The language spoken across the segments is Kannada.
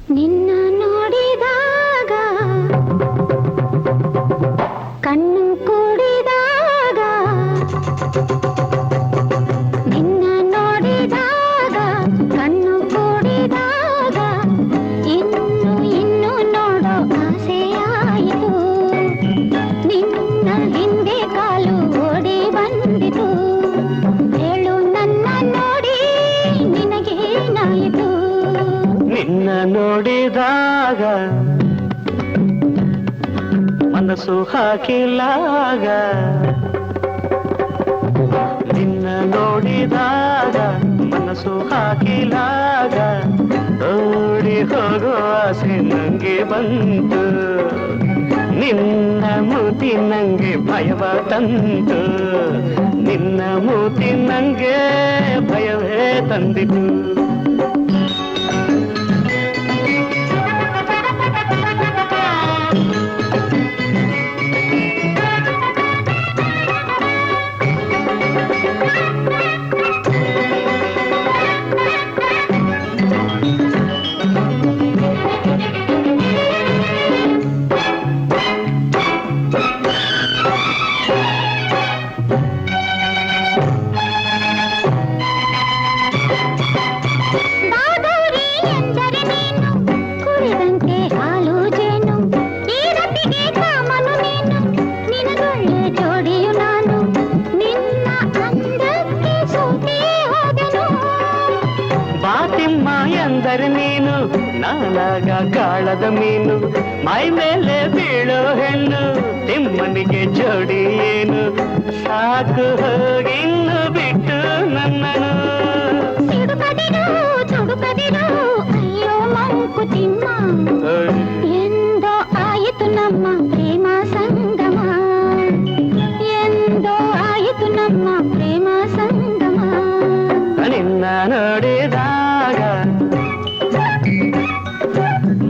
ನಿನ್ನ ನೋಡಿದಾಗ ಕಣ್ಣು ಕೂಡಿದಾಗ ನಿನ್ನ ನೋಡಿದಾಗ ಕಣ್ಣು ಕೂಡಿದಾಗ ಇನ್ನು ನೋಡೋ ಆಸೆಯಾಯಿತು. ನಿನ್ನ ಹಿಂದೆ ಕಾಲು ಓಡಿ ಬಂದಿತು. ಹೇಳು ನನ್ನ ನೋಡಿ ನಿನಗೇನಾಯಿತು? ನಿನ್ನ ನೋಡಿದಾಗ ಮನಸ್ಸು ಹಾಕಿಲಾಗ, ನಿನ್ನ ನೋಡಿದಾಗ ಮನಸ್ಸು ಹಾಕಿಲಾಗ ಓಡಿ ಹೋಗುವ ಆಸೆ ನಂಗೆ ಬಂತು. ನಿನ್ನ ಮೂತಿ ನಂಗೆ ಭಯವ ತಂತು. ನಿನ್ನ ಮೂತಿ ನಂಗೆ ಭಯವೇ ತಂದಿತು. ಎಂದರೆ ನೀನು ನಾನಾಗ ಗಾಳದ ಮೀನು, ಮೈ ಮೇಲೆ ಬೀಳೋ ಹೆಣ್ಣು ತಿಮ್ಮನಿಗೆ ಜೋಡಿ ಏನು. ಸಾಕು ಹೋಗಿನ್ನು ಬಿಟ್ಟು ನನ್ನನು. ಅಯ್ಯೋ ಮಂಕುತಿಮ್ಮ, ಎಂದೋ ಆಯಿತು ನಮ್ಮ ಪ್ರೇಮ ಸಂಗಮ. ಎಂದೋ ಆಯಿತು ನಮ್ಮ ಪ್ರೇಮ ಸಂಗಮ. ನಿನ್ನ ನೋಡಿದಾಗ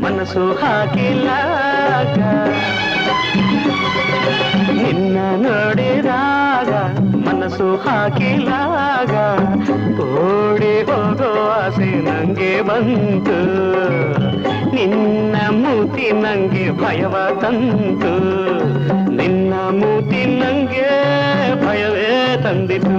ಮನಸ್ಸು ಹಾಕಿಲಾಗ, ನಿನ್ನ ನೋಡಿದಾಗ ಮನಸ್ಸು ಹಾಕಿಲಾಗ ಓಡಿ ಹೋಗೋ ಆಸೆ ನಂಗೆ ಬಂತು. ನಿನ್ನ ಮೂತಿ ನಂಗೆ ಭಯವ ತಂತು. ನಿನ್ನ ಮೂತಿ ನಂಗೆ ಭಯವೇ ತಂದಿತು.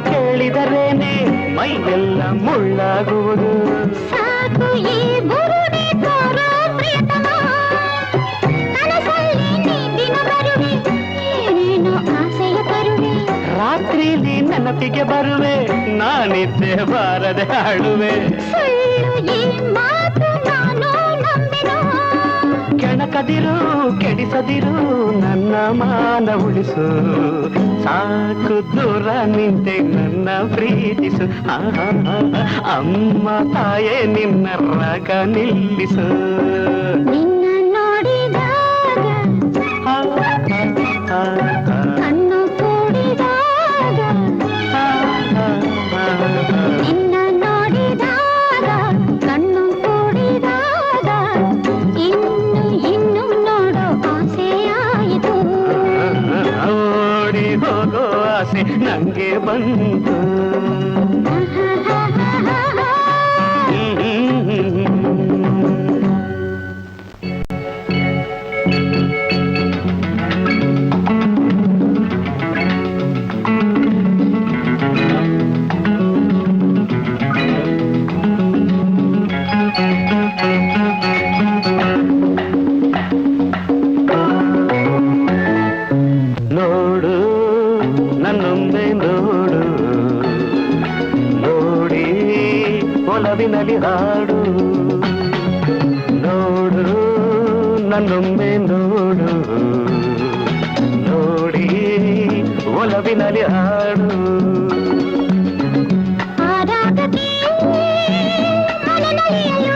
ಕೇಳಿದರೇನೆ ಮೈಯೆಲ್ಲ ಮುಳ್ಳಾಗುವುದು. ಸಾಕು ಈ ಬುರುಡೆ ತೋರೋ ಪ್ರಿಯತಮ, ಕನಸಲ್ಲಿ ನೀ ದಿನ ಬರುವೆ, ಏನೇನೋ ಆಸೆಯ ಬರುವೆ. ರಾತ್ರಿಲಿ ನೆನಪಿಗೆ ಬರುವೆ, ನಾನಿದ್ದೆ ಬಾರದೆ ಹಾಡುವೆ. ಸುಳ್ಳು ಈ ಮಾತು ನಾನು ನಂಬೆನು. ಕೆಣಕದಿರು ಕೆಡಿಸದಿರು ನನ್ನ ಮಾನ ಉಳಿಸು. ಸಾಕು ದೂರ ನಿಂತೆ ನನ್ನ ಪ್ರೀತಿಸು. ಅಮ್ಮ ತಾಯೇ ನಿನ್ನ ರಾಗ ನಿಲ್ಲಿಸು. ನಿನ್ನ ನೋಡಿದಾಗ ಕಣ್ಣು ಕೂಡಿದಾಗ, ನಿನ್ನ ನೋಡಿದಾಗ ಕಣ್ಣು ಕೂಡಿದಾಗ ಇನ್ನು ನೋಡೋ ಆಸೆಯಾಯಿತು. ಓಡಿ ಹೋಗೋ ಆಸೆ ನಂಗೆ ಬಂತು. ನೋಡು ನನ್ನೊಂದೆ ನೋಡು, ನೋಡಿ ಒಲವಿನಲ್ಲಿ ಹಾಡು. ನೋಡು ನನ್ನೊಮ್ಮೆ ನೋಡು, ನೋಡಿ ಒಲವಿನಲ್ಲಿ ಹಾಡು. ಆರಾಗಕ್ಕೆ ಮನನಲಿಯಲು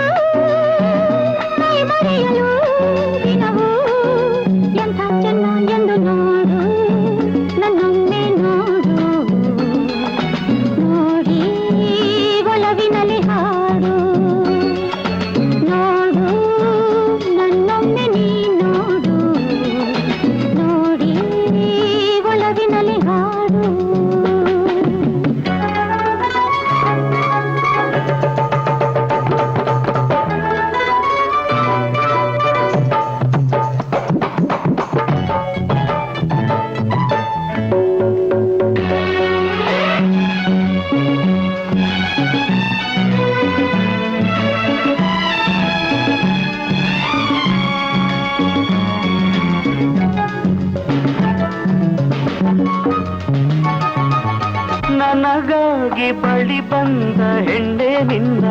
ಸೊಗಸಾಗಿ ಬಳಿ ಬಂದ ಹೆಣ್ಣೆ ನಿನ್ನ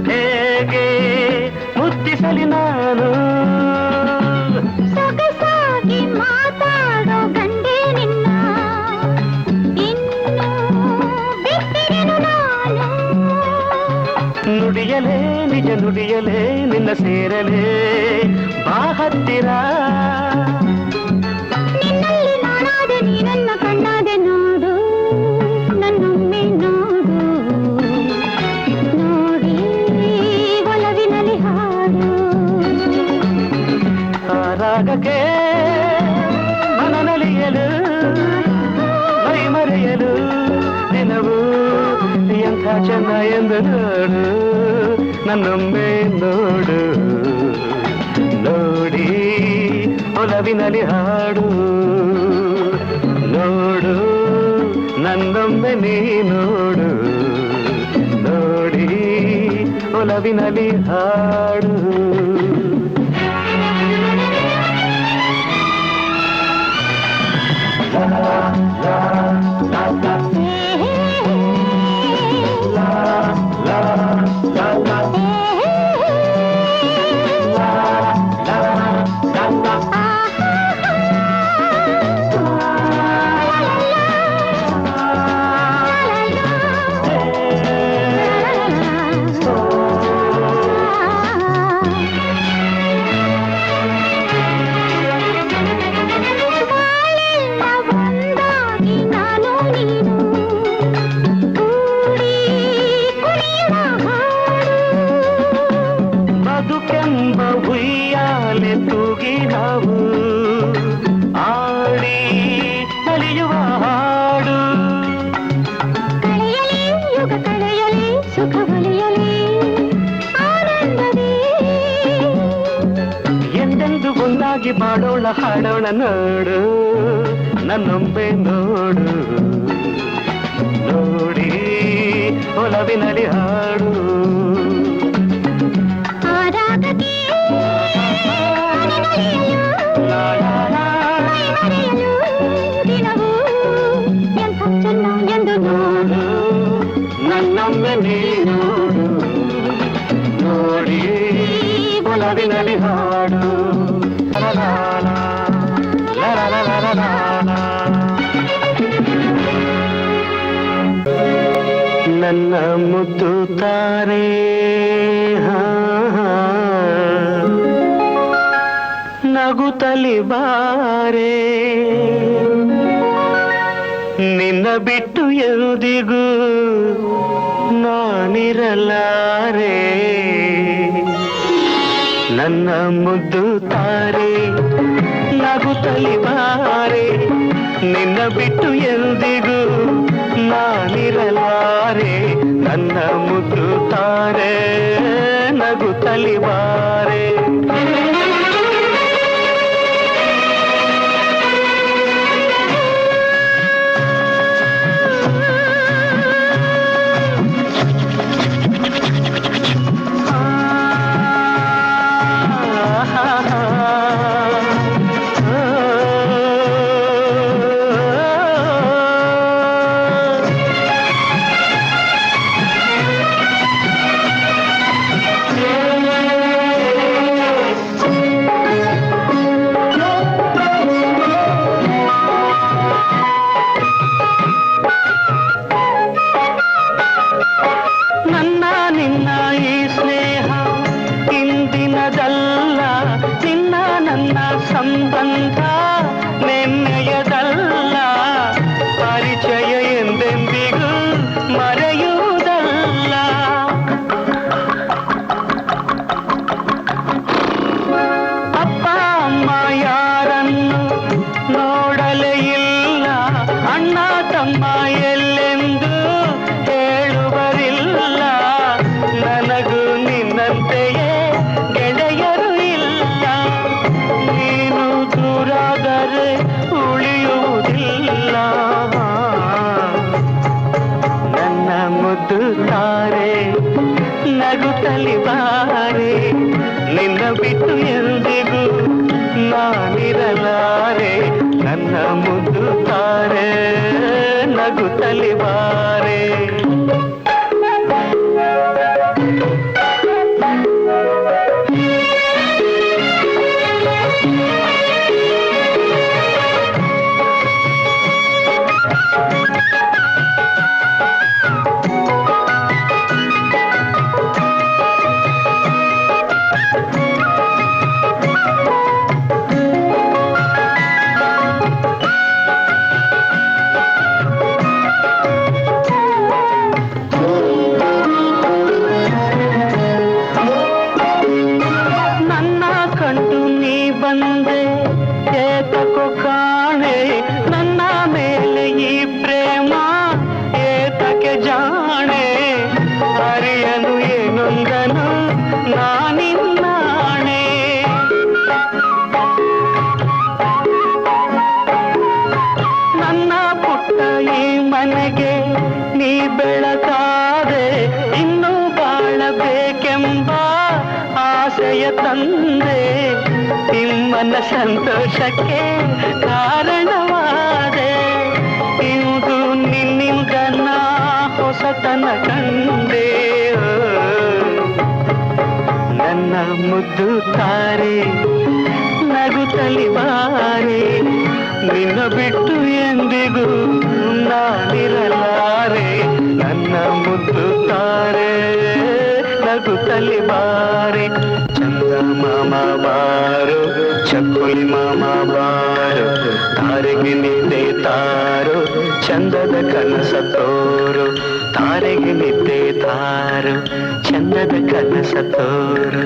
ಹೇಗೆ ಮುದ್ದಿಸಲಿ ನಾನು ಸೊಗಸಾಗಿ ಮಾತಾಡೋ ಗಂಡೆ ನಿನ್ನ ಇನ್ನು ಬಿಟ್ಟಿರೆನು ನಾನು ನುಡಿಯಲೇ ನಿಜ ನುಡಿಯಲೇ ನಿನ್ನ ಸೇರಲೇ ಬಾ ಹತ್ತಿರ ನಿನ್ನಲ್ಲಿ ನಾನಾದೆ ನೀ ನನ್ನ ಕಣ್ಣಾದೆ ನೋಡು ನನ್ನೊಮ್ಮೆ ನೋಡು ನೋಡಿ ಒಲವಿನಲ್ಲಿ ಹಾಡು ಆ ರಾಗಕ್ಕೆ ಮನನಲಿಯಲು ಮೈ ಮರೆಯಲು ದಿನವೂ ಎಂಥ ಚೆನ್ನ ಎಂದು ನೋಡು ನನ್ನೊಮ್ಮೆ ನೋಡು ನೋಡಿ ಒಲವಿನಲ್ಲಿ ಹಾಡು ನೋಡು ನನ್ನೊಮ್ಮೆ ನೀ ನೋಡು ನೋಡಿ ಒಲವಿನಲ್ಲಿ ಹಾಡು ಬದುಕೆಂಬ ಹುಯ್ಯಾಲೆ ತೂಗಿ ನಾವು ಆಡಿ ನಲಿಯುವ ಹಾಡು ಕಳೆಯಲಿ ಯುಗ ಕಳೆಯಲಿ ಸುಖ ಒಲಿಯಲಿ ಆನಂದವೇ ಎಂದೆಂದು ಒಂದಾಗಿ ಬಾಡೋಣ ಹಾಡೋಣ ನೋಡು ನನ್ನೊಮ್ಮೆ ನೋಡು ನೋಡಿ ಒಲವಿನಲ್ಲಿ ಹಾಡು ಆ ರಾಗಕ್ಕೆ ಲಾ ಲಾ ಲಾ. ಮೈ ಮರೆಯಲು ದಿನವೂ ಎಂಥ ಚೆನ್ನ ಎಂದು ನೋಡು ನನ್ನೊಮ್ಮೆ ನೀ ನೋಡು ನೋಡಿ ಒಲವಿನಲ್ಲಿ ಹಾಡು ಲಾ ಲಾ ಲಾ, ಲಾ ಲಾ ಲಾ ಲಾ ಲಾ ಲಾ. ನನ್ನ ಮುದ್ದು ತಾರೆ ನಗುತ್ತಲಿ ಬಾರೆ ನಿನ್ನ ಬಿಟ್ಟು ಎಂದಿಗೂ ನಾನಿರಲಾರೆ ನನ್ನ ಮುದ್ದು ತಾರೆ ನಗುತ್ತಲಿ ಬಾರೆ ನಿನ್ನ ಬಿಟ್ಟು ಎಂದಿಗೂ ನಾನಿರಲಾರೆ ನನ್ನ ಮುದ್ದು ತಾರೆ ನಗುತ್ತಲಿ ಬಾರೆ ನನ್ನ ನಿನ್ನ ಈ ಸ್ನೇಹ ಇಂದಿನದಲ್ಲ ನಿನ್ನ ನನ್ನ ಸಂಬಂಧ ನೆನ್ನೆಯದಲ್ಲ ಪರಿಚಯ ಎಂದೆಂದಿಗೂ ಮರೆಯುವುದಲ್ಲ ಅಪ್ಪ ಅಮ್ಮ ಯಾರನ್ನು ನೋಡಲೇ ಇಲ್ಲ ಅಣ್ಣ ತಮ್ಮ ಎಲ್ಲೆಂದು ಹೇಳುವರಿಲ್ಲ ನನಗೂ ನಿನ್ನಂತೆಯೇ ಗೆಳೆಯರು ಇಲ್ಲ ನೀನು ದೂರಾದರೆ ಉಳಿಯುವುದಿಲ್ಲ ನನ್ನ ಮುದ್ದು ತಾರೆ ನಗುತ್ತಲಿ ಬಾರೆ ನಿನ್ನ ಬಿಟ್ಟು ಎಂದಿಗೂ ನಾನಿರಲಾರೆ ನನ್ನ ಮುದ್ದು ತಾರೆ ನಗುತ್ತಲಿ ಬಾರೆ. ಬಂದೆ ಏತಕೋ ಕಾಣೆ ನನ್ನ ಮೇಲೆ ಈ ಪ್ರೇಮ ಏತಕ್ಕೆ ಜಾಣೆ ಅರಿಯನು ಏನೊಂದನು ನಾನಿನ್ನಾಣೆ. ನನ್ನ ಪುಟ್ಟ ಈ ಮನೆಗೆ ನೀ ಬೆಳಕಾದೆ ಇನ್ನೂ ಬಾಳಬೇಕೆಂಬ ಆಸೆಯ ತಂದೆ. ನಿಮ್ಮನ ಸಂತೋಷಕ್ಕೆ ಕಾರಣವಾದೆ ಇಂದು ನಿನ್ನಿಂದ ನಾ ಹೊಸತನ ಕಂಡೆ. ನನ್ನ ಮುದ್ದು ತಾರೆ ನಗುತ್ತಲಿ ಬಾರೆ ನಿನ್ನ ಬಿಟ್ಟು ಎಂದಿಗೂ ನಾನಿರಲಾರೆ. ನನ್ನ ಮುದ್ದು ತಾರೆ ನಗುತ್ತಲಿ ಬಾರೆ. ಚಂದ ಮಾಮ ಬಾರು ಚಕ್ಕುಲಿ ಮಾಮ ಬಾರು ತಾರೆಗೆ ನಿದ್ದೆ ತಾರು ಚಂದದ ಕನಸ ತೋರು. ತಾರೆಗೆ ನಿದ್ದೆ ತಾರು ಚಂದದ ಕನಸ ತೋರು.